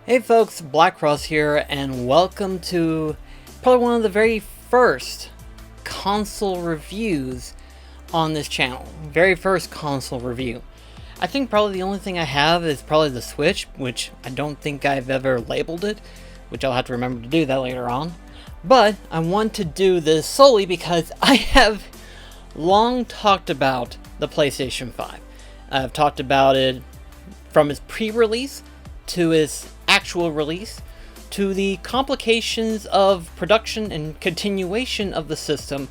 Hey folks, BlackCross here, and welcome to probably one of the very first console reviews on this channel. Very first console review. I think probably the only thing I have is probably the Switch, which I don't think I've ever labeled it, which I'll have to remember to do that later on. But I want to do this solely because I have long talked about the PlayStation 5. I've talked about it from its pre-release to its actual release, to the complications of production and continuation of the system,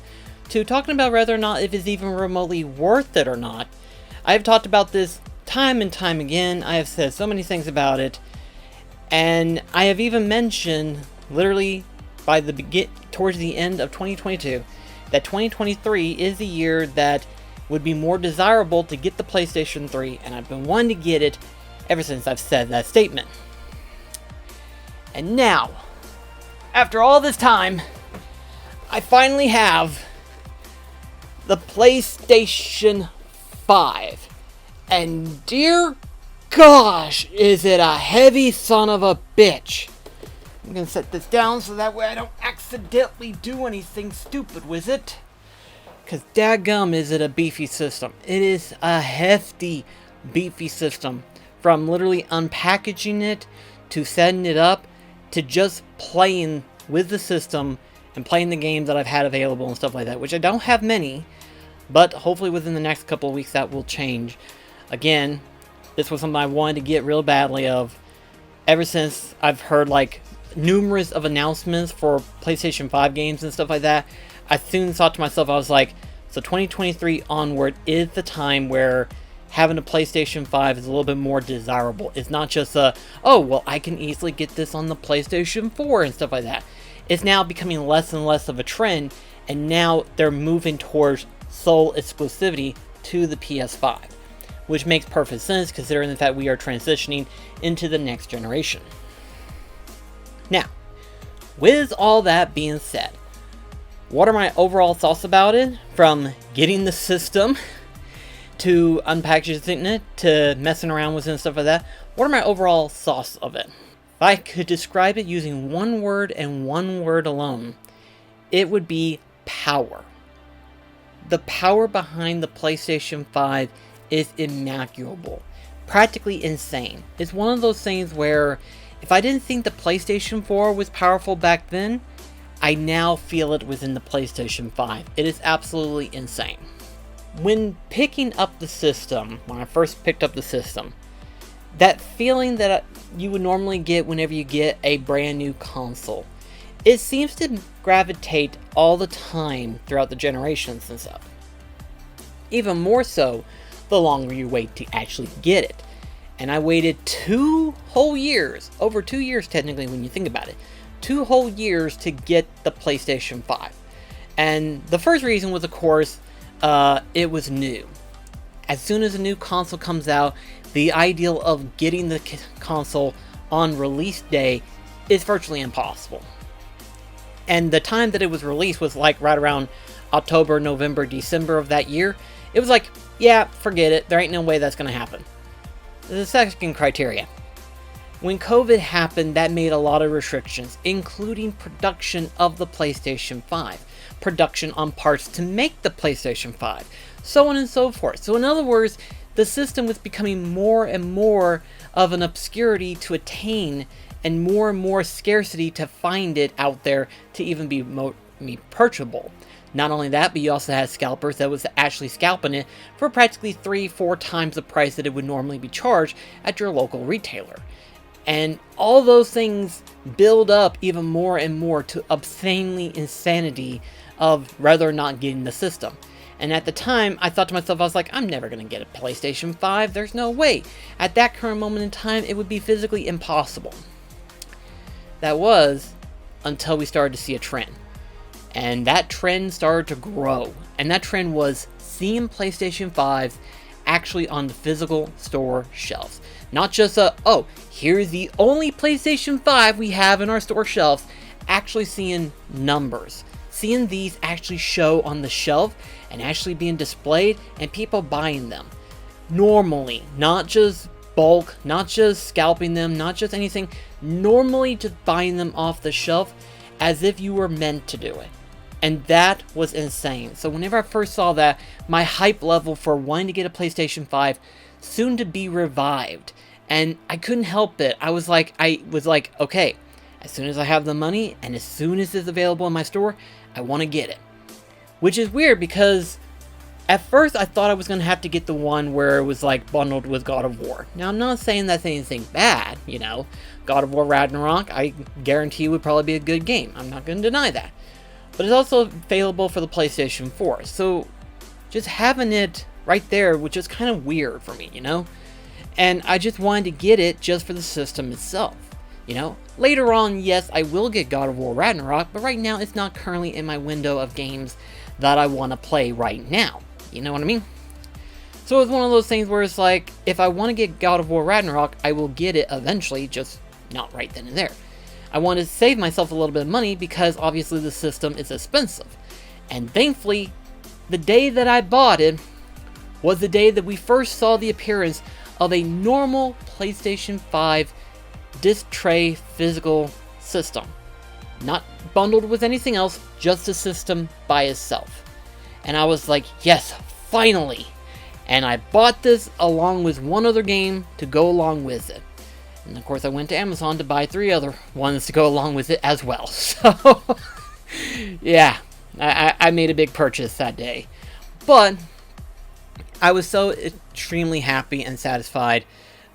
to talking about whether or not it is even remotely worth it or not. I have talked about this time and time again. I have said so many things about it, and I have even mentioned, literally by towards the end of 2022, that 2023 is the year that would be more desirable to get the PlayStation 3, and I've been wanting to get it ever since I've said that statement. And now, after all this time, I finally have the PlayStation 5. And dear gosh, is it a heavy son of a bitch. I'm going to set this down so that way I don't accidentally do anything stupid with it. Because dadgum, is it a beefy system. It is a hefty, beefy system. From literally unpackaging it, to setting it up, to just playing with the system and playing the games that I've had available and stuff like that, which I don't have many, but hopefully within the next couple of weeks that will change. Again, this was something I wanted to get real badly of ever since I've heard like numerous of announcements for PlayStation 5 games and stuff like that. I soon thought to myself, I was like, so 2023 onward is the time where having a PlayStation 5 is a little bit more desirable. It's not just oh, well, I can easily get this on the PlayStation 4 and stuff like that. It's now becoming less and less of a trend, and now they're moving towards sole exclusivity to the PS5, which makes perfect sense considering the fact we are transitioning into the next generation. Now, with all that being said, what are my overall thoughts about it? From getting the system to unpackaging it, to messing around with it and stuff like that. What are my overall thoughts of it? If I could describe it using one word and one word alone, it would be power. The power behind the PlayStation 5 is immaculable. Practically insane. It's one of those things where if I didn't think the PlayStation 4 was powerful back then, I now feel it within the PlayStation 5. It is absolutely insane. When picking up the system, when I first picked up the system, that feeling that you would normally get whenever you get a brand new console, it seems to gravitate all the time throughout the generations and stuff. Even more so, the longer you wait to actually get it. And I waited 2 whole years, over 2 years technically when you think about it, 2 whole years to get the PlayStation 5. And the first reason was, of course, it was new. As soon as a new console comes out, the ideal of getting the console on release day is virtually impossible. And the time that it was released was like right around October, November, December of that year. It was like, yeah, forget it. There ain't no way that's going to happen. The second criteria. When COVID happened, that made a lot of restrictions, including production of the PlayStation 5. Production on parts to make the PlayStation 5, so on and so forth. So in other words, the system was becoming more and more of an obscurity to attain, and more scarcity to find it out there to even be purchasable. Not only that, but you also had scalpers that was actually scalping it for practically 3-4 times the price that it would normally be charged at your local retailer. And all those things build up even more and more to obscenely insanity of rather not getting the system. And at the time, I thought to myself, I was like, I'm never going to get a PlayStation 5. There's no way. At that current moment in time, it would be physically impossible. That was until we started to see a trend. And that trend started to grow. And that trend was seeing PlayStation 5s actually on the physical store shelves. Not just oh, here's the only PlayStation 5 we have in our store shelves. Actually seeing numbers. Seeing these actually show on the shelf and actually being displayed and people buying them. Normally, not just bulk, not just scalping them, not just anything, normally just buying them off the shelf as if you were meant to do it. And that was insane. So whenever I first saw that, my hype level for wanting to get a PlayStation 5 soon to be revived. And I couldn't help it. I was like, okay, as soon as I have the money and as soon as it's available in my store, I want to get it. Which is weird because at first I thought I was going to have to get the one where it was like bundled with God of War. Now I'm not saying that's anything bad, you know. God of War Ragnarok, I guarantee would probably be a good game. I'm not going to deny that. But it's also available for the PlayStation 4. So just having it right there was just kind of weird for me, you know. And I just wanted to get it just for the system itself, you know. Later on, yes, I will get God of War Ragnarok, but right now it's not currently in my window of games that I want to play right now. You know what I mean? So it's one of those things where it's like, if I want to get God of War Ragnarok, I will get it eventually, just not right then and there. I want to save myself a little bit of money because obviously the system is expensive. And thankfully, the day that I bought it was the day that we first saw the appearance of a normal PlayStation 5 disc tray physical system. Not bundled with anything else, just a system by itself. And I was like, yes, finally! And I bought this along with one other game to go along with it. And of course I went to Amazon to buy 3 other ones to go along with it as well. So, yeah, I made a big purchase that day. But I was so extremely happy and satisfied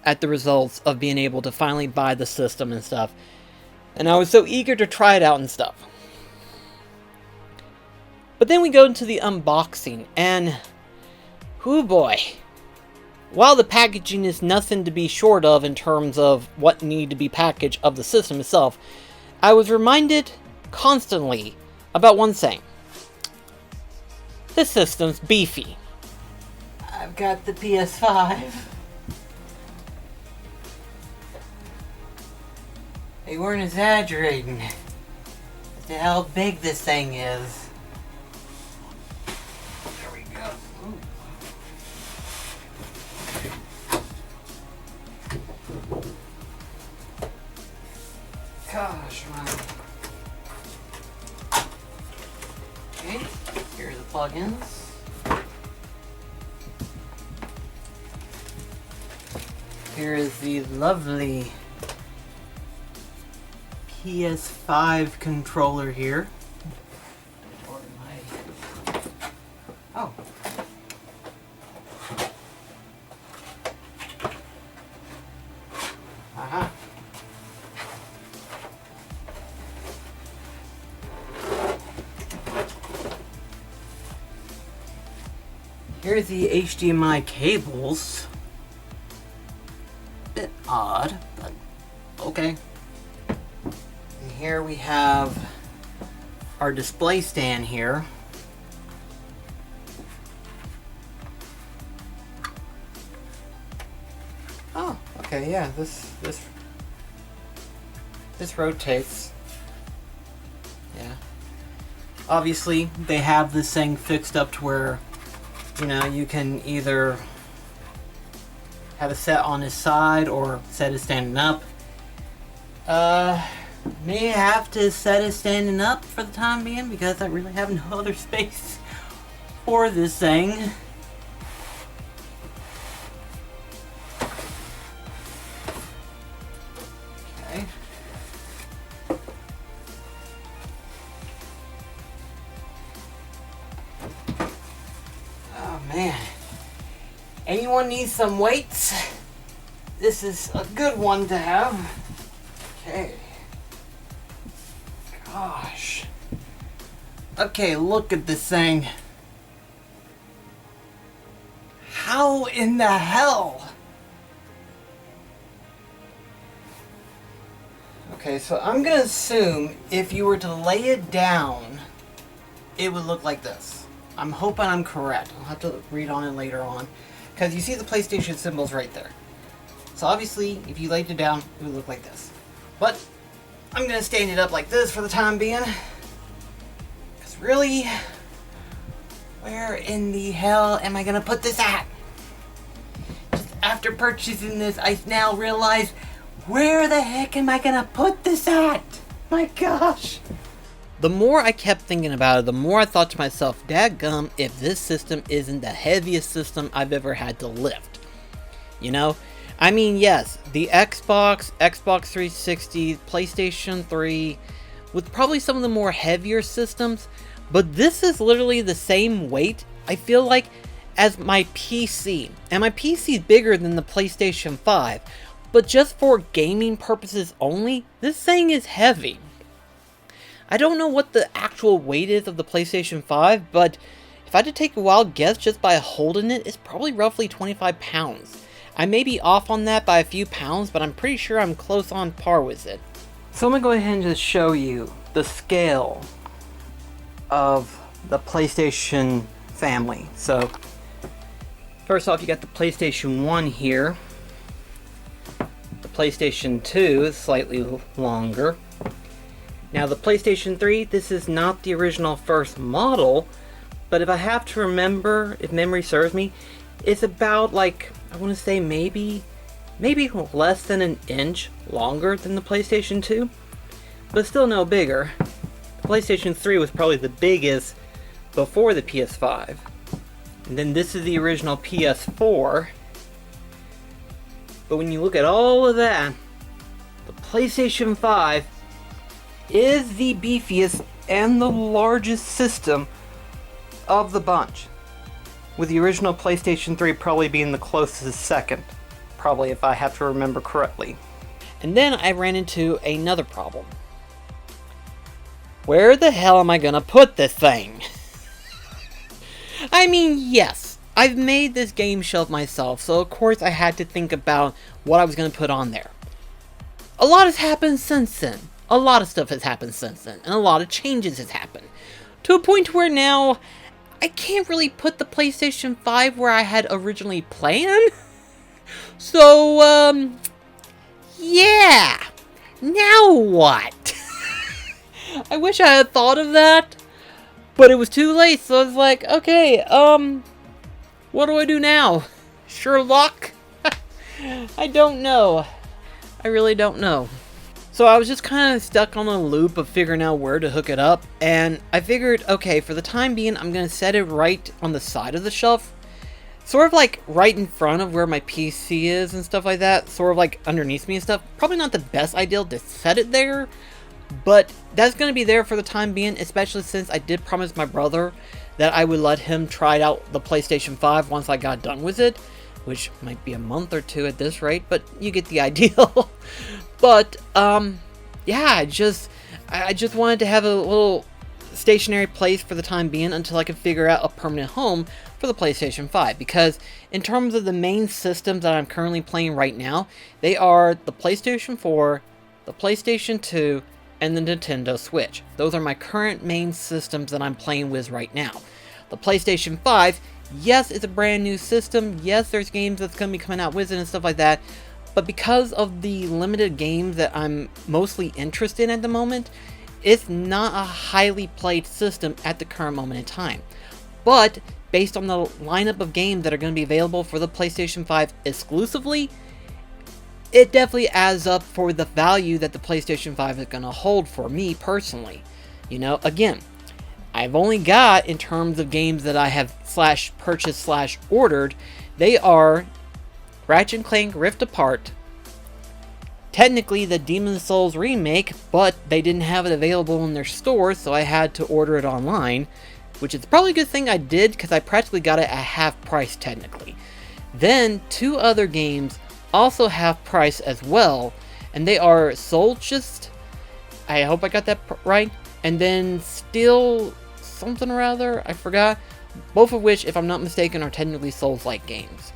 at the results of being able to finally buy the system and stuff. And I was so eager to try it out and stuff. But then we go into the unboxing, and hoo boy. While the packaging is nothing to be short of in terms of what needed to be packaged of the system itself, I was reminded constantly about one thing. This system's beefy. I've got the PS5. They weren't exaggerating as to how big this thing is. There we go. Ooh. Gosh, man. Okay, here are the plugins. Here is the lovely PS5 controller here. Oh. Uh-huh. Here's the HDMI cables. Bit odd, but okay. And here we have our display stand here. Oh, okay, yeah, this rotates. Yeah. Obviously, they have this thing fixed up to where, you know, you can either have it set on his side or set it standing up. May have to set it standing up for the time being because I really have no other space for this thing. Okay. Oh man. Anyone needs some weights? This is a good one to have. Okay. Gosh. Okay, look at this thing. How in the hell? Okay, so I'm gonna assume if you were to lay it down, it would look like this. I'm hoping I'm correct. I'll have to read on it later on. Because you see the PlayStation symbols right there. So obviously, if you laid it down, it would look like this. But I'm going to stand it up like this for the time being. Because really, where in the hell am I going to put this at? Just after purchasing this, I now realize, where the heck am I gonna put this at? My gosh. The more I kept thinking about it, the more I thought to myself, dadgum, if this system isn't the heaviest system I've ever had to lift. You know? I mean, yes, the Xbox, Xbox 360, PlayStation 3, with probably some of the more heavier systems, but this is literally the same weight, I feel like, as my PC. And my PC is bigger than the PlayStation 5, but just for gaming purposes only, this thing is heavy. I don't know what the actual weight is of the PlayStation 5, but if I had to take a wild guess just by holding it, it's probably roughly 25 pounds. I may be off on that by a few pounds, but I'm pretty sure I'm close on par with it. So I'm going to go ahead and just show you the scale of the PlayStation family. So, first off, you got the PlayStation 1 here. The PlayStation 2 is slightly longer. Now the PlayStation 3, this is not the original first model, but if I have to remember, if memory serves me, it's about like, I want to say maybe less than an inch longer than the PlayStation 2, but still no bigger. The PlayStation 3 was probably the biggest before the PS5. And then this is the original PS4. But when you look at all of that, the PlayStation 5 is the beefiest and the largest system of the bunch, with the original PlayStation 3 probably being the closest second, probably if I have to remember correctly. And then I ran into another problem. Where the hell am I gonna put this thing? I mean, yes, I've made this game shelf myself, so of course I had to think about what I was gonna put on there. A lot has happened since then. A lot of stuff has happened since then, and a lot of changes has happened. To a point where now, I can't really put the PlayStation 5 where I had originally planned. So, yeah. Now what? I wish I had thought of that, but it was too late, so I was like, okay, what do I do now? Sherlock? I don't know. I really don't know. So I was just kind of stuck on a loop of figuring out where to hook it up, and I figured, okay, for the time being, I'm going to set it right on the side of the shelf, sort of like right in front of where my PC is and stuff like that, sort of like underneath me and stuff. Probably not the best idea to set it there, but that's going to be there for the time being, especially since I did promise my brother that I would let him try out the PlayStation 5 once I got done with it, which might be a month or two at this rate, but you get the idea. But, yeah, I just wanted to have a little stationary place for the time being until I could figure out a permanent home for the PlayStation 5. Because in terms of the main systems that I'm currently playing right now, they are the PlayStation 4, the PlayStation 2, and the Nintendo Switch. Those are my current main systems that I'm playing with right now. The PlayStation 5, yes, it's a brand new system. Yes, there's games that's going to be coming out with it and stuff like that. But because of the limited games that I'm mostly interested in at the moment, it's not a highly played system at the current moment in time. But based on the lineup of games that are going to be available for the PlayStation 5 exclusively, it definitely adds up for the value that the PlayStation 5 is going to hold for me personally. You know, again, I've only got, in terms of games that I have /purchased /ordered, they are Ratchet & Clank Rift Apart, technically the Demon's Souls remake, but they didn't have it available in their store, so I had to order it online, which is probably a good thing I did, because I practically got it at half price technically. Then, two other games also half price as well, and they are Soulchist, I hope I got that right, and then Steel something or other, I forgot, both of which, if I'm not mistaken, are technically Souls-like games.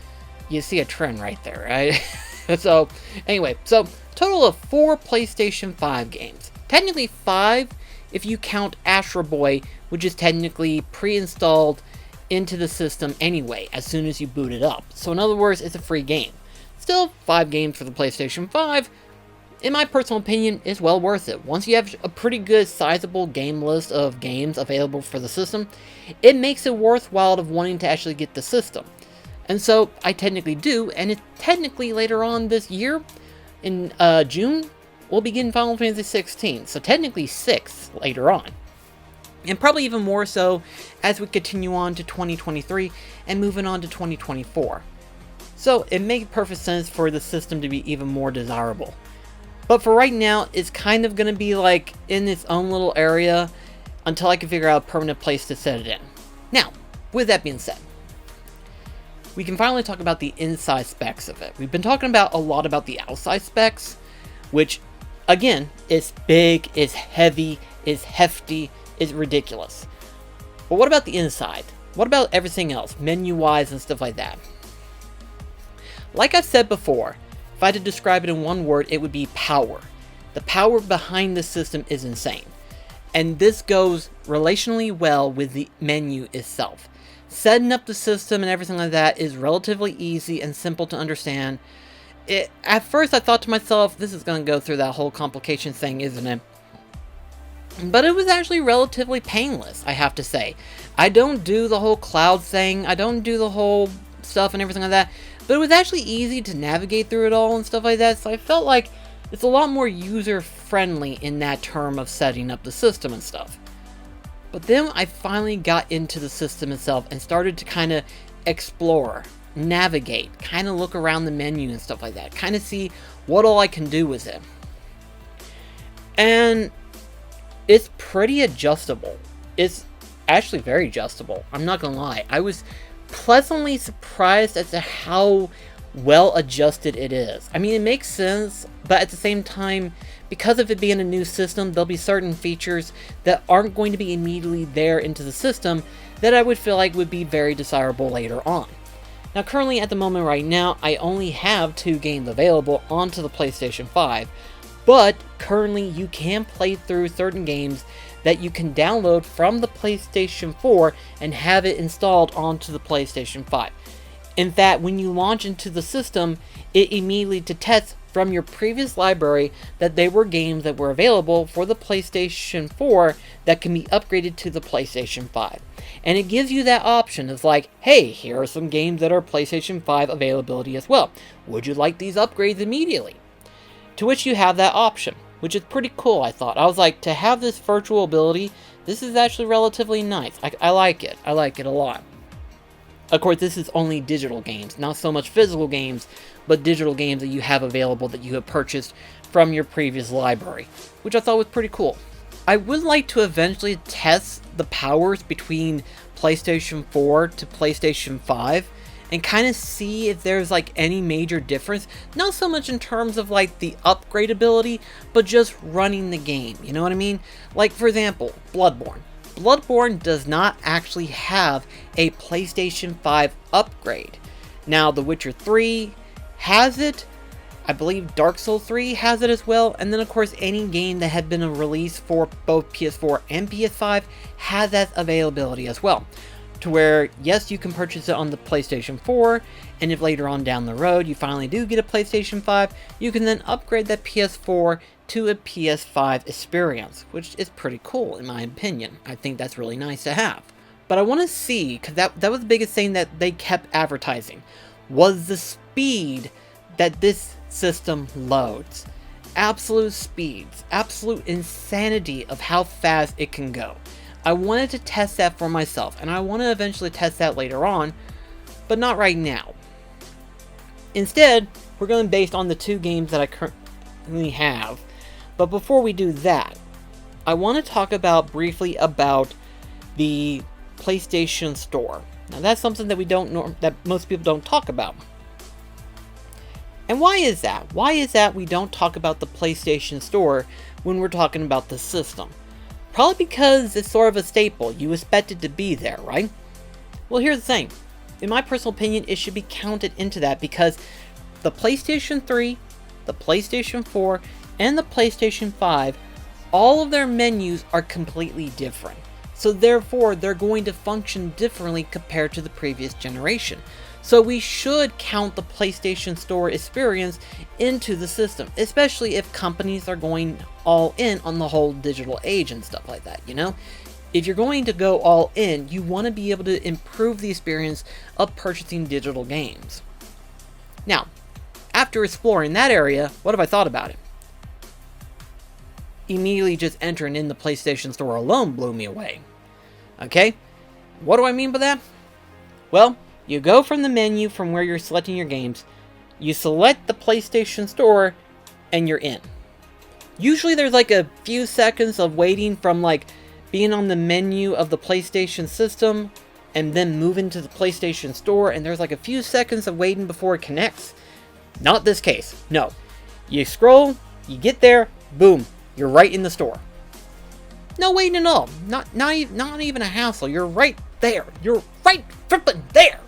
You see a trend right there, right? So, anyway, so total of 4 PlayStation 5 games. Technically 5 if you count Astro Boy, which is technically pre-installed into the system anyway, as soon as you boot it up. So in other words, it's a free game. Still, 5 games for the PlayStation 5, in my personal opinion, is well worth it. Once you have a pretty good sizable game list of games available for the system, it makes it worthwhile of wanting to actually get the system. And so I technically do, and it technically later on this year, in June, we'll begin Final Fantasy 16. So technically 6 later on. And probably even more so as we continue on to 2023 and moving on to 2024. So it makes perfect sense for the system to be even more desirable. But for right now, it's kind of going to be like in its own little area until I can figure out a permanent place to set it in. Now, with that being said, we can finally talk about the inside specs of it. We've been talking about a lot about the outside specs, which, again, is big, is heavy, is hefty, is ridiculous. But what about the inside? What about everything else, menu-wise and stuff like that? Like I've said before, if I had to describe it in one word, it would be power. The power behind the system is insane. And this goes relationally well with the menu itself. Setting up the system and everything like that is relatively easy and simple to understand. At first I thought to myself, this is going to go through that whole complication thing, isn't it? But it was actually relatively painless, I have to say. I don't do the whole cloud thing, I don't do the whole stuff and everything like that, but it was actually easy to navigate through it all and stuff like that, so I felt like it's a lot more user-friendly in that term of setting up the system and stuff. But then I finally got into the system itself and started to kind of explore, navigate, kind of look around the menu and stuff like that, kind of see what all I can do with it. And it's pretty adjustable. It's actually very adjustable, I'm not gonna lie. I was pleasantly surprised as to how well adjusted it is. I mean, it makes sense, but at the same time, because of it being a new system, there'll be certain features that aren't going to be immediately there into the system that I would feel like would be very desirable later on. Now, currently at the moment right now, I only have 2 games available onto the PlayStation 5, but currently you can play through certain games that you can download from the PlayStation 4 and have it installed onto the PlayStation 5. In fact, when you launch into the system, it immediately detests from your previous library that they were games that were available for the PlayStation 4 that can be upgraded to the PlayStation 5. And it gives you that option. It's like, hey, here are some games that are PlayStation 5 availability as well. Would you like these upgrades immediately? To which you have that option, which is pretty cool, I thought. I was like, to have this virtual ability, this is actually relatively nice. I like it. I like it a lot. Of course, this is only digital games, not so much physical games, but digital games that you have available that you have purchased from your previous library, which I thought was pretty cool. I would like to eventually test the powers between PlayStation 4 to PlayStation 5 and kind of see if there's like any major difference, not so much in terms of like the upgrade ability, but just running the game, you know what I mean? Like, for example, Bloodborne. Bloodborne does not actually have a PlayStation 5 upgrade. Now, The Witcher 3 has it. I believe Dark Souls 3 has it as well. And then, of course, any game that had been a release for both PS4 and PS5 has that availability as well. To where, yes, you can purchase it on the PlayStation 4, and if later on down the road you finally do get a PlayStation 5, you can then upgrade that PS4 to a PS5 experience, which is pretty cool in my opinion. I think that's really nice to have. But I want to see, because that was the biggest thing that they kept advertising, was the speed that this system loads. Absolute speeds, absolute insanity of how fast it can go. I wanted to test that for myself, and I want to eventually test that later on, but not right now. Instead, we're going based on the 2 games that I currently have. But before we do that, I want to talk briefly about the PlayStation Store. Now, that's something that that most people don't talk about. And why is that? Why is that we don't talk about the PlayStation Store when we're talking about the system? Probably because it's sort of a staple. You expect it to be there, right? Well, here's the thing. In my personal opinion, it should be counted into that because the PlayStation 3, the PlayStation 4, and the PlayStation 5, all of their menus are completely different. So therefore, they're going to function differently compared to the previous generation. So we should count the PlayStation Store experience into the system, especially if companies are going all in on the whole digital age and stuff like that, you know? if you're going to go all in, you want to be able to improve the experience of purchasing digital games. Now, after exploring that area, what have I thought about it? Immediately just entering in the PlayStation Store alone blew me away. Okay? What do I mean by that? Well, you go from the menu from where you're selecting your games, you select the PlayStation Store, and you're in. Usually there's like a few seconds of waiting from like being on the menu of the PlayStation system and then moving to the PlayStation Store, and there's like a few seconds of waiting before it connects. Not this case. No. You scroll, you get there, boom, you're right in the store. No waiting at all. Not even a hassle. You're right there. You're right flippin' there.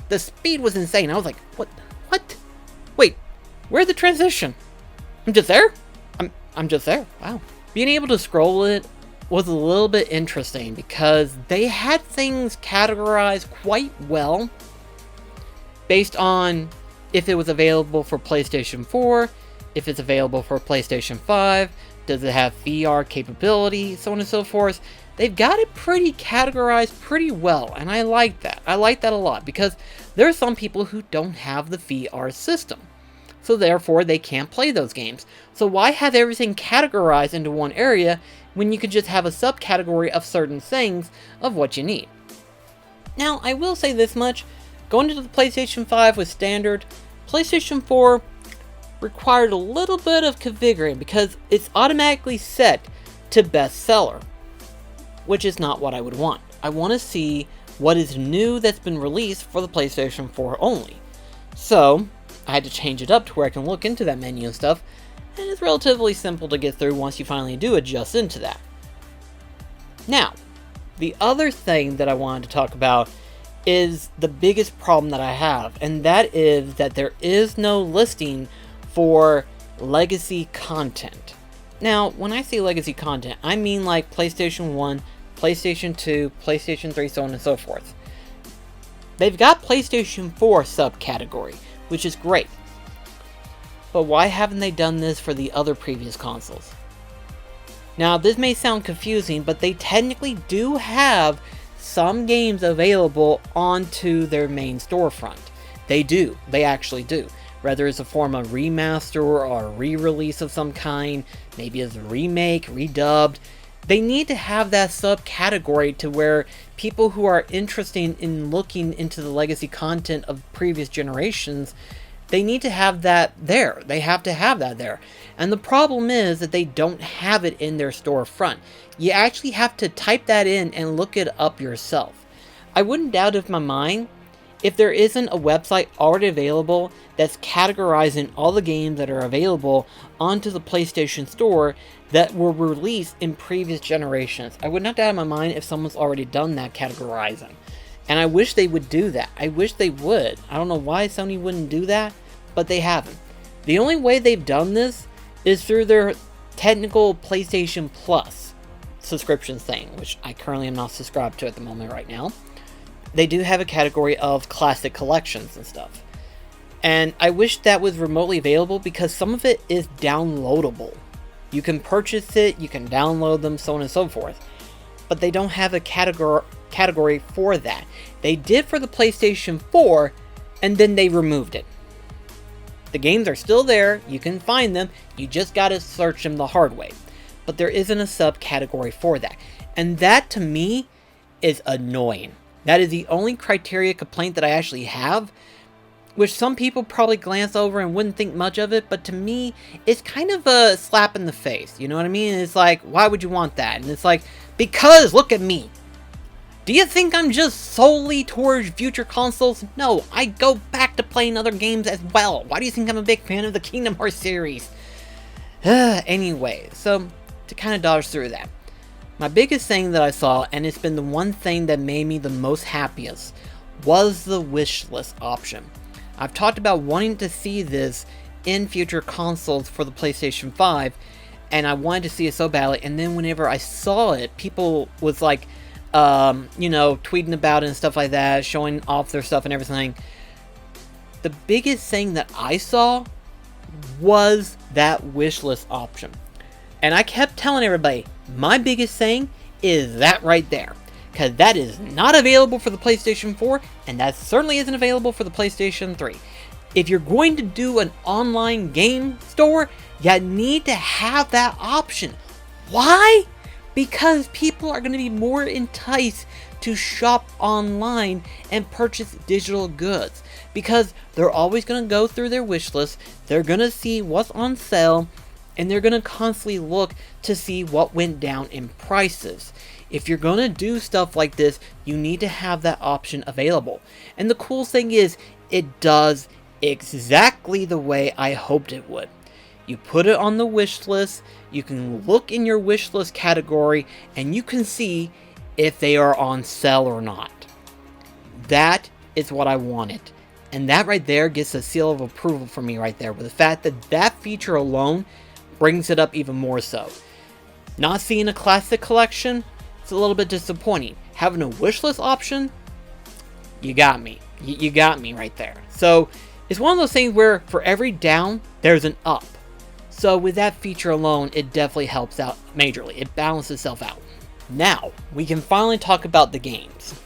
The speed was insane. I was like, what? Wait, where's the transition? I'm just there? I'm just there. Wow. Being able to scroll it was a little bit interesting because they had things categorized quite well based on if it was available for PlayStation 4, if it's available for PlayStation 5, does it have VR capability, so on and so forth. They've got it pretty categorized pretty well, and I like that. I like that a lot because there are some people who don't have the VR system. So therefore, they can't play those games. So why have everything categorized into one area when you could just have a subcategory of certain things of what you need? Now, I will say this much. Going into the PlayStation 5 was standard. PlayStation 4 required a little bit of configuring because it's automatically set to bestseller, which is not what I would want. I want to see what is new that's been released for the PlayStation 4 only. So I had to change it up to where I can look into that menu and stuff, and it's relatively simple to get through once you finally do adjust into that. Now, the other thing that I wanted to talk about is the biggest problem that I have, and that is that there is no listing for legacy content. Now, when I say legacy content, I mean like PlayStation 1, PlayStation 2, PlayStation 3, so on and so forth. They've got PlayStation 4 subcategory, which is great. But why haven't they done this for the other previous consoles? Now, this may sound confusing, but they technically do have some games available onto their main storefront. They do. They actually do. Whether it's a form of remaster or a re-release of some kind, maybe as a remake, redubbed. They need to have that subcategory to where people who are interested in looking into the legacy content of previous generations, they need to have that there. They have to have that there. And the problem is that they don't have it in their storefront. You actually have to type that in and look it up yourself. I wouldn't doubt in my mind if there isn't a website already available that's categorizing all the games that are available onto the PlayStation Store that were released in previous generations. I would not doubt in my mind if someone's already done that categorizing. And I wish they would do that. I wish they would. I don't know why Sony wouldn't do that, but they haven't. The only way they've done this is through their technical PlayStation Plus subscription thing, which I currently am not subscribed to at the moment right now. They do have a category of classic collections and stuff. And I wish that was remotely available because some of it is downloadable. You can purchase it, you can download them, so on and so forth. But they don't have a category for that. They did for the PlayStation 4, and then they removed it. The games are still there, you can find them, you just gotta search them the hard way. But there isn't a subcategory for that. And that, to me, is annoying. That is the only criteria complaint that I actually have, which some people probably glance over and wouldn't think much of it, but to me, it's kind of a slap in the face, you know what I mean? It's like, why would you want that? And it's like, because, look at me. Do you think I'm just solely towards future consoles? No, I go back to playing other games as well. Why do you think I'm a big fan of the Kingdom Hearts series? Anyway, so to kind of dodge through that. My biggest thing that I saw, and it's been the one thing that made me the most happiest, was the wishlist option. I've talked about wanting to see this in future consoles for the PlayStation 5, and I wanted to see it so badly, and then whenever I saw it, people was like, tweeting about it and stuff like that, showing off their stuff and everything. The biggest thing that I saw was that wishlist option. And I kept telling everybody, my biggest thing is that right there. Because that is not available for the PlayStation 4, and that certainly isn't available for the PlayStation 3. If you're going to do an online game store, you need to have that option. Why? Because people are going to be more enticed to shop online and purchase digital goods. Because they're always going to go through their wish list, they're going to see what's on sale, and they're going to constantly look to see what went down in prices. If you're going to do stuff like this, you need to have that option available. And the cool thing is, it does exactly the way I hoped it would. You put it on the wish list, you can look in your wish list category, and you can see if they are on sale or not. That is what I wanted. And that right there gets a seal of approval for me right there, with the fact that that feature alone brings it up even more so. Not seeing a classic collection, it's a little bit disappointing. Having a wishlist option, you got me. You got me right there. So, it's one of those things where for every down, there's an up. So with that feature alone, it definitely helps out majorly. It balances itself out. Now, we can finally talk about the games.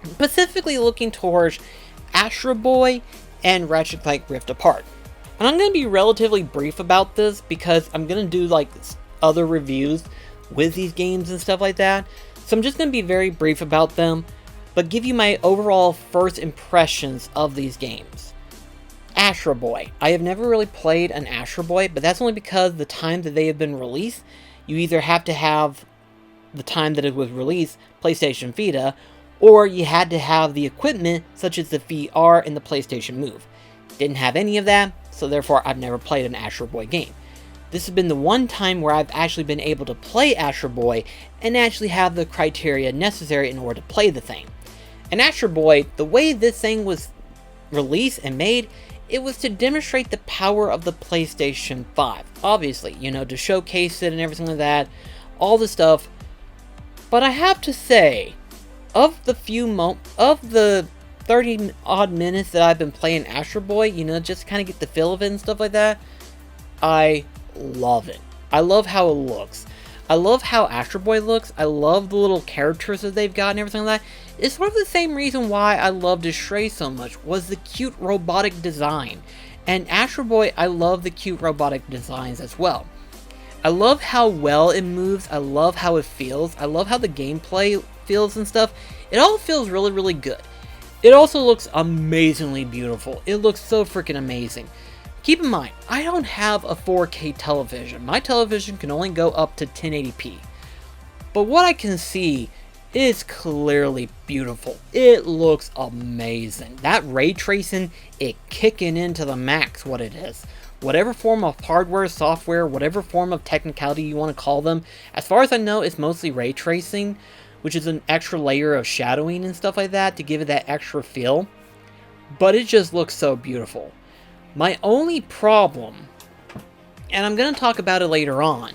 Specifically looking towards Astro Boy and Ratchet Clank Rift Apart. And I'm going to be relatively brief about this because I'm going to do like other reviews with these games and stuff like that. So I'm just going to be very brief about them, but give you my overall first impressions of these games. Astro Boy. I have never really played an Astro Boy, but that's only because the time that they have been released, you either have to have the time that it was released, PlayStation Vita, or you had to have the equipment such as the VR and the PlayStation Move. Didn't have any of that, so therefore I've never played an Astro Boy game. This has been the one time where I've actually been able to play Astro Boy and actually have the criteria necessary in order to play the thing. And Astro Boy, the way this thing was released and made, it was to demonstrate the power of the PlayStation 5. Obviously, you know, to showcase it and everything like that, all the stuff. But I have to say, of the 30 odd minutes that I've been playing Astro Boy, you know, just kind of get the feel of it and stuff like that, I love it. I love how it looks. I love how Astro Boy looks. I love the little characters that they've got and everything like that. It's sort of the same reason why I loved Stray so much, was the cute robotic design. And Astro Boy, I love the cute robotic designs as well. I love how well it moves. I love how it feels. I love how the gameplay feels and stuff. It all feels really, really good. It also looks amazingly beautiful. It looks so freaking amazing. Keep in mind, I don't have a 4K television. My television can only go up to 1080p. But what I can see is clearly beautiful. It looks amazing. That ray tracing, it kicking into the max what it is. Whatever form of hardware, software, whatever form of technicality you want to call them, as far as I know, it's mostly ray tracing, which is an extra layer of shadowing and stuff like that to give it that extra feel. But it just looks so beautiful. My only problem, and I'm going to talk about it later on,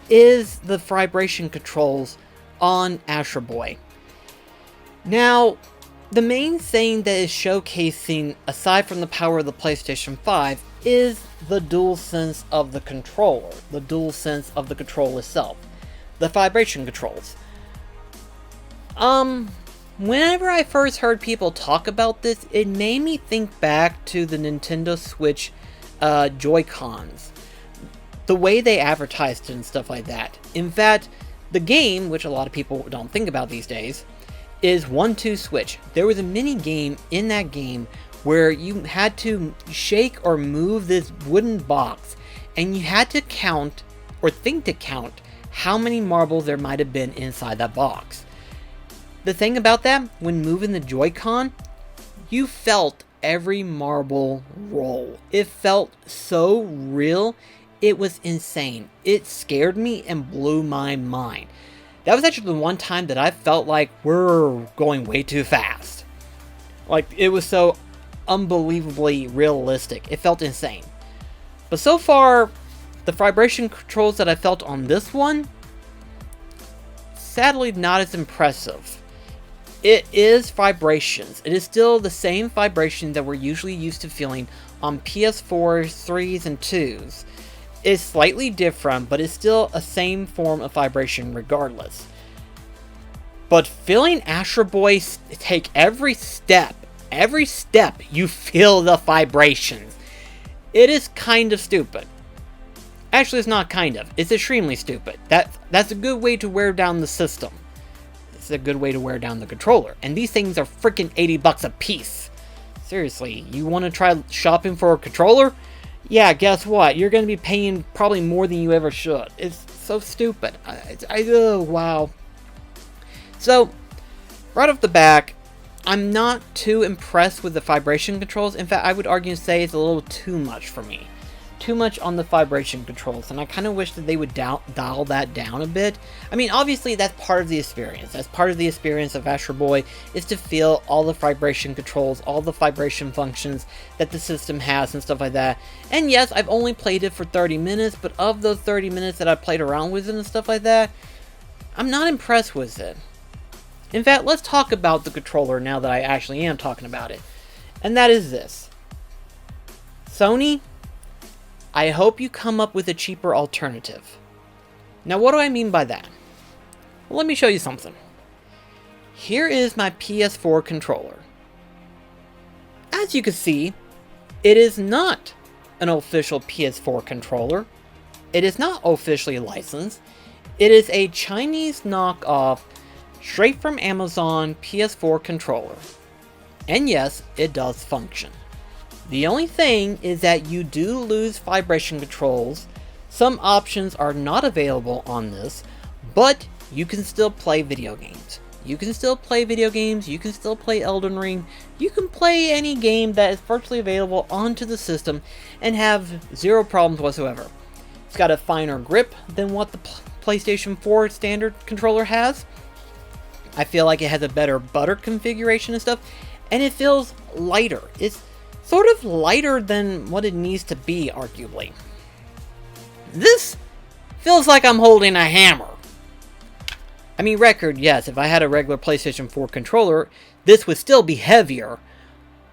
is the vibration controls on Astro Boy. Now, the main thing that is showcasing, aside from the power of the PlayStation 5, is the dual sense of the controller. The dual sense of the control itself. The vibration controls. Whenever I first heard people talk about this, it made me think back to the Nintendo Switch Joy-Cons. The way they advertised it and stuff like that. In fact, the game, which a lot of people don't think about these days, is 1-2 switch. There was a mini game in that game where you had to shake or move this wooden box, and you had to count, or think to count, how many marbles there might have been inside that box. The thing about that, when moving the Joy-Con, you felt every marble roll. It felt so real, it was insane. It scared me and blew my mind. That was actually the one time that I felt like we're going way too fast. Like, it was so unbelievably realistic. It felt insane. But so far, the vibration controls that I felt on this one, sadly not as impressive. It is vibrations. It is still the same vibration that we're usually used to feeling on PS4s, 3s, and 2s. is slightly different, but it's still a same form of vibration regardless. But feeling Astro Boy take every step you feel the vibrations. It is kind of stupid. Actually, it's not kind of. It's extremely stupid. That's a good way to wear down the system. It's a good way to wear down the controller. And these things are freaking $80 a piece. Seriously, you want to try shopping for a controller? Yeah, guess what? You're going to be paying probably more than you ever should. It's so stupid. Wow. So, right off the back, I'm not too impressed with the vibration controls. In fact, I would argue and say it's a little too much for me. Too much on the vibration controls, and I kind of wish that they would dial that down a bit. I mean, obviously that's part of the experience. That's part of the experience of Astro Boy, is to feel all the vibration controls, all the vibration functions that the system has and stuff like that. And yes, I've only played it for 30 minutes, but of those 30 minutes that I played around with it and stuff like that, I'm not impressed with it. In fact, let's talk about the controller now that I actually am talking about it. And that is this. Sony, I hope you come up with a cheaper alternative. Now, what do I mean by that? Well, let me show you something. Here is my PS4 controller. As you can see, it is not an official PS4 controller. It is not officially licensed. It is a Chinese knockoff, straight from Amazon PS4 controller. And yes, it does function. The only thing is that you do lose vibration controls. Some options are not available on this, but you can still play video games. You can still play video games, you can still play Elden Ring, you can play any game that is virtually available onto the system and have zero problems whatsoever. It's got a finer grip than what the PlayStation 4 standard controller has. I feel like it has a better butter configuration and stuff, and it feels lighter. It's sort of lighter than what it needs to be, arguably. This feels like I'm holding a hammer. I mean, yes, if I had a regular PlayStation 4 controller, this would still be heavier.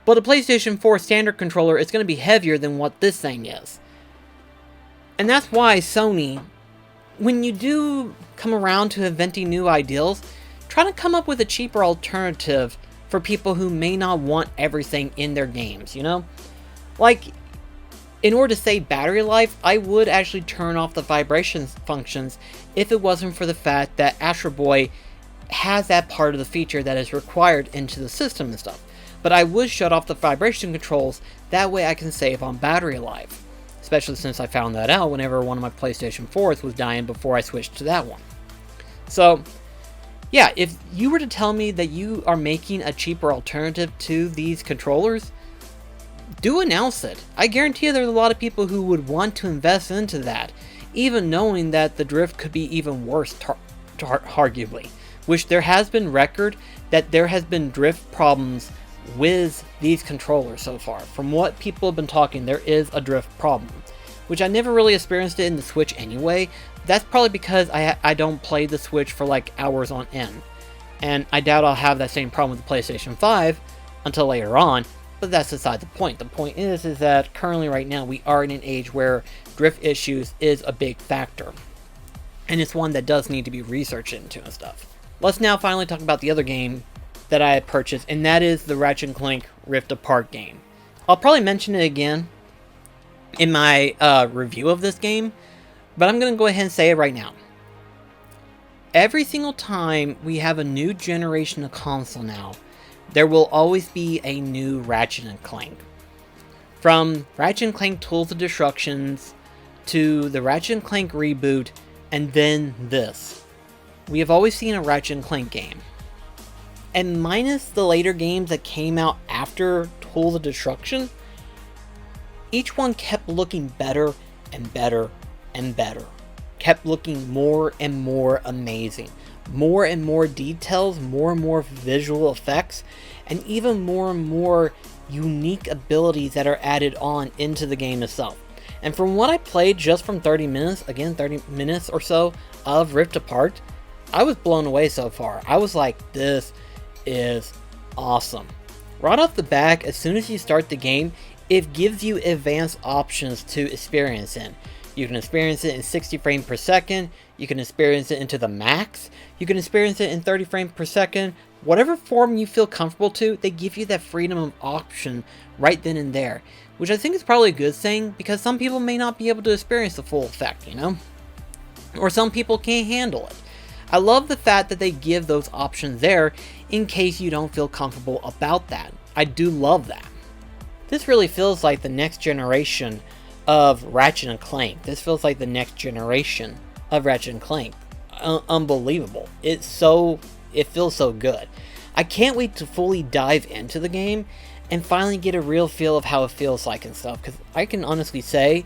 But a PlayStation 4 standard controller is going to be heavier than what this thing is. And that's why Sony, when you do come around to inventing new ideals, try to come up with a cheaper alternative for people who may not want everything in their games, you know? Like, in order to save battery life, I would actually turn off the vibration functions if it wasn't for the fact that Astro Boy has that part of the feature that is required into the system and stuff. But I would shut off the vibration controls, that way I can save on battery life. Especially since I found that out whenever one of my PlayStation 4s was dying before I switched to that one. So, yeah, if you were to tell me that you are making a cheaper alternative to these controllers, do announce it. I guarantee you there's a lot of people who would want to invest into that, even knowing that the drift could be even worse, arguably. Which there has been record that there has been drift problems with these controllers so far. From what people have been talking, there is a drift problem. Which I never really experienced it in the Switch anyway. That's probably because I don't play the Switch for like hours on end. And I doubt I'll have that same problem with the PlayStation 5 until later on. But that's beside the point. The point is that currently right now we are in an age where drift issues is a big factor. And it's one that does need to be researched into and stuff. Let's now finally talk about the other game that I had purchased, and that is the Ratchet and Clank Rift Apart game. I'll probably mention it again in my review of this game, but I'm going to go ahead and say it right now. Every single time we have a new generation of console now, there will always be a new Ratchet and Clank. From Ratchet and Clank Tools of Destructions to the Ratchet and Clank reboot, and then this. We have always seen a Ratchet and Clank game. And minus the later games that came out after Tools of Destruction, each one kept looking better and better and better. Kept looking more and more amazing. More and more details, more and more visual effects, and even more and more unique abilities that are added on into the game itself. And from what I played just from 30 minutes, again 30 minutes or so of Rift Apart, I was blown away so far. I was like, this is awesome. Right off the back, as soon as you start the game, it gives you advanced options to experience in. You can experience it in 60 frames per second. You can experience it into the max. You can experience it in 30 frames per second. Whatever form you feel comfortable to, they give you that freedom of option right then and there. Which I think is probably a good thing, because some people may not be able to experience the full effect, you know? Or some people can't handle it. I love the fact that they give those options there in case you don't feel comfortable about that. I do love that. This really feels like the next generation of Ratchet and Clank. This feels like the next generation of Ratchet and Clank. Unbelievable. It feels so good. I can't wait to fully dive into the game and finally get a real feel of how it feels like and stuff, because I can honestly say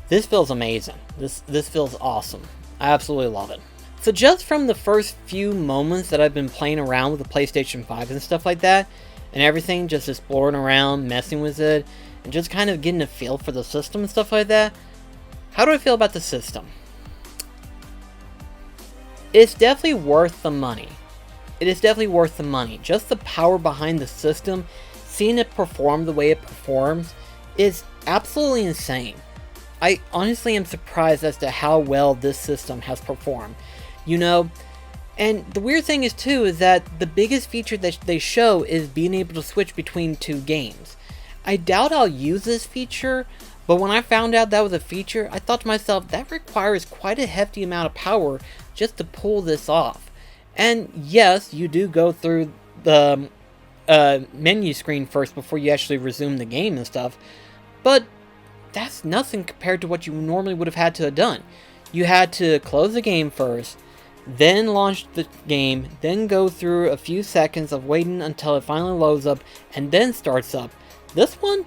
this feels amazing. This feels awesome. I absolutely love it. So just from the first few moments that I've been playing around with the PlayStation 5 and stuff like that, and everything, just exploring around, messing with it, and just kind of getting a feel for the system and stuff like that, how do I feel about the system? It's definitely worth the money. It is definitely worth the money. Just the power behind the system, seeing it perform the way it performs, is absolutely insane. I honestly am surprised as to how well this system has performed. You know, and the weird thing is too, is that the biggest feature that they show is being able to switch between two games. I doubt I'll use this feature, but when I found out that was a feature, I thought to myself, that requires quite a hefty amount of power just to pull this off. And yes, you do go through the menu screen first before you actually resume the game and stuff, but that's nothing compared to what you normally would have had to have done. You had to close the game first, then launch the game, then go through a few seconds of waiting until it finally loads up, and then starts up. This one,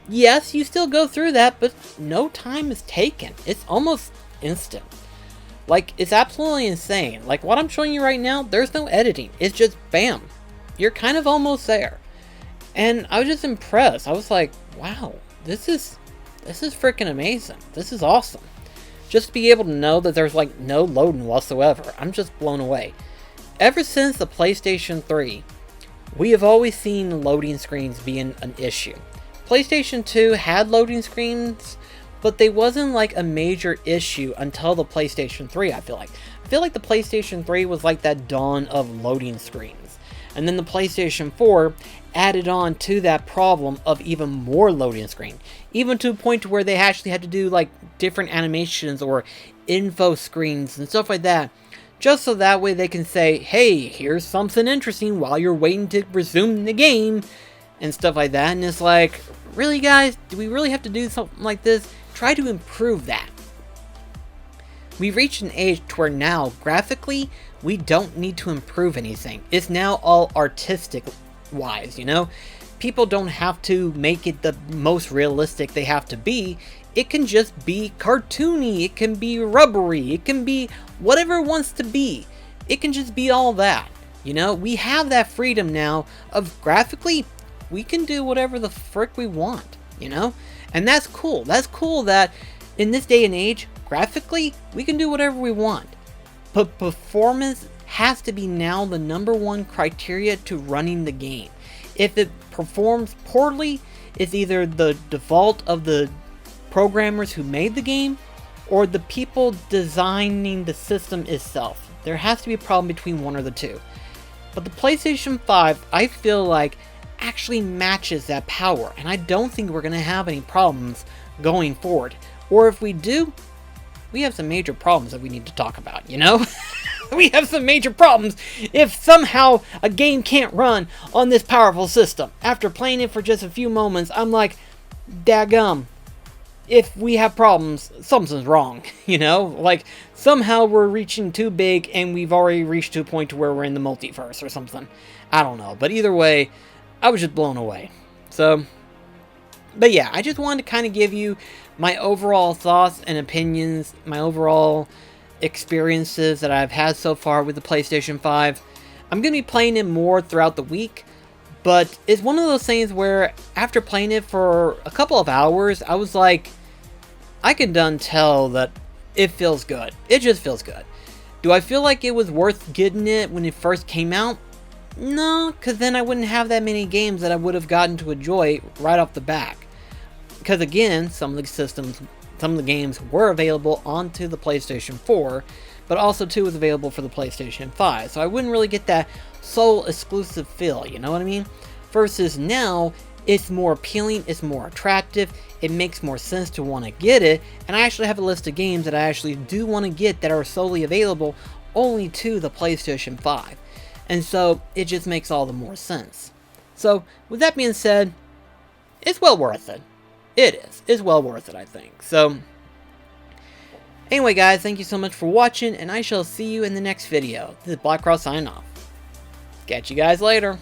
yes, you still go through that, but no time is taken. It's almost instant. Like, it's absolutely insane. Like, what I'm showing you right now, there's no editing. It's just bam. You're kind of almost there. And I was just impressed. I was like, wow, this is freaking amazing. This is awesome. Just to be able to know that there's like no loading whatsoever, I'm just blown away. Ever since the PlayStation 3, we have always seen loading screens being an issue. PlayStation 2 had loading screens, but they wasn't like a major issue until the PlayStation 3, I feel like. I feel like the PlayStation 3 was like that dawn of loading screens. And then the PlayStation 4 added on to that problem of even more loading screen. Even to a point where they actually had to do like different animations or info screens and stuff like that. Just so that way they can say, hey, here's something interesting while you're waiting to resume the game. And stuff like that. And it's like, really guys, do we really have to do something like this? Try to improve that. We've reached an age to where now, graphically, we don't need to improve anything. It's now all artistic wise, you know? People don't have to make it the most realistic they have to be. It can just be cartoony, it can be rubbery, it can be whatever it wants to be. It can just be all that, you know? We have that freedom now of graphically, we can do whatever the frick we want, you know? And that's cool. That's cool that in this day and age, graphically, we can do whatever we want. But performance has to be now the #1 criteria to running the game. If it performs poorly, it's either the default of the programmers who made the game or the people designing the system itself. There has to be a problem between one or the two. But the PlayStation 5, I feel like, actually matches that power, and I don't think we're going to have any problems going forward. Or if we do, we have some major problems that we need to talk about, you know? We have some major problems if somehow a game can't run on this powerful system. After playing it for just a few moments, I'm like, daggum. If we have problems, something's wrong, you know? Like, somehow we're reaching too big and we've already reached to a point to where we're in the multiverse or something. I don't know. But either way, I was just blown away. So, but yeah, I just wanted to kind of give you my overall thoughts and opinions, my overall experiences that I've had so far with the PlayStation 5. I'm going to be playing it more throughout the week, but it's one of those things where after playing it for a couple of hours, I was like, I can done tell that it feels good. It just feels good. Do I feel like it was worth getting it when it first came out? No, because then I wouldn't have that many games that I would have gotten to enjoy right off the bat. Because again, some of the systems some of the games were available onto the PlayStation 4, but also too was available for the PlayStation 5. So I wouldn't really get that sole exclusive feel, you know what I mean? Versus now, it's more appealing, it's more attractive, it makes more sense to want to get it, and I actually have a list of games that I actually do want to get that are solely available only to the PlayStation 5. And so, it just makes all the more sense. So, with that being said, it's well worth it. It is. It's well worth it, I think. So, anyway guys, thank you so much for watching, and I shall see you in the next video. This is BlackCross signing off. Catch you guys later.